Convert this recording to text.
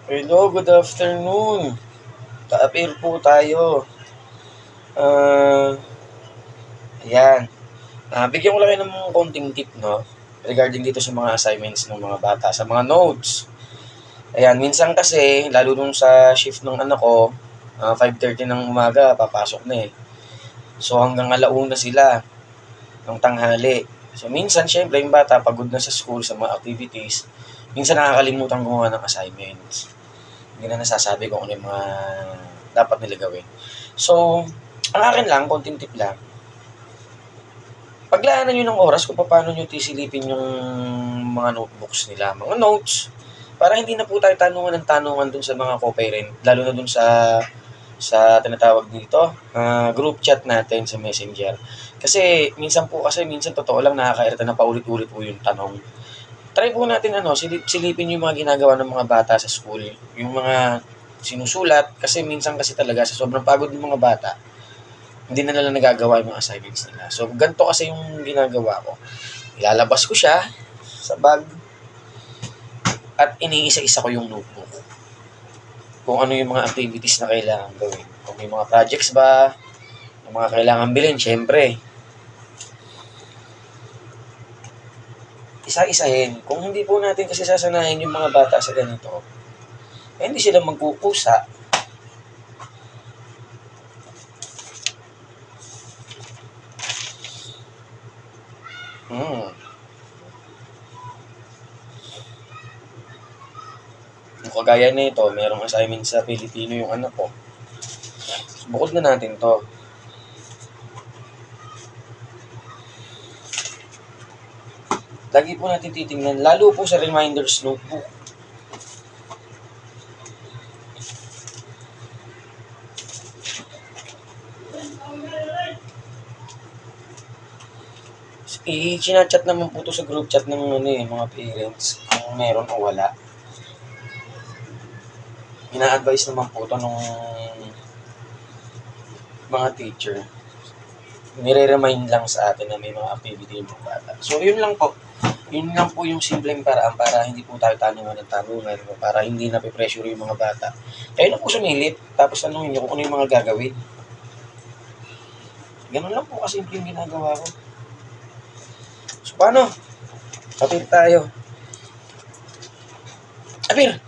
Hello, good afternoon. Ka-appear po tayo. Ah, ayan. Bigyan ko lang kayo ng konting tip, no? Regarding dito sa mga assignments ng mga bata, sa mga notes. Ayan, minsan kasi, lalo nung sa shift ng anak ko, 5:30 ng umaga, papasok na eh. So hanggang alauna sila ng tanghali. So minsan, syempre, yung bata pagod na sa school, sa mga activities, minsan nakakalimutan gumawa ng assignments. Hindi na nasasabi ko ano yung mga dapat nila gawin. So, ang akin lang, konting tip lang, paglaanan nyo ng oras kung paano nyo tisilipin yung mga notebooks nila, mga notes, para hindi na po tayo tanungan ng tanungan dun sa mga co-parent, lalo na dun sa tinatawag dito, group chat natin sa Messenger. Kasi minsan totoo lang nakakairita na paulit-ulit po yung tanong. Try po natin silipin yung mga ginagawa ng mga bata sa school, yung mga sinusulat, kasi minsan kasi talaga sa sobrang pagod ng mga bata, hindi na nila nagagawa yung mga assignments nila. So, ganito kasi yung ginagawa ko. Ilalabas ko siya sa bag at iniisa-isa ko yung notebook. Kung ano yung mga activities na kailangan gawin. Kung may mga projects ba, yung mga kailangan bilhin, syempre. Isa-isahin. Kung hindi po natin kasi sasanayin yung mga bata sa ganito, hindi sila magkukusa. Hmm. Kung kagaya nito, merong assignment sa Pilipino yung anak ko. Bukod na natin to. Lagi po natin titingnan, lalo po sa reminders notebook. I-chinachat naman po to sa group chat ng mga parents kung meron o wala. Ina-advise naman po to nung mga teacher. Nire-remind lang sa atin na may mga activity yung mga bata. So, yun lang po. Yun lang po yung simpleng paraan para hindi po tayo tanungan ng tanungan, para hindi na pressure yung mga bata. Kayo na po sumilip, tapos tanungin nyo kung ano yung mga gagawin. Ganun lang po kasi yung ginagawa ko. So, paano? Kapit tayo. Apir!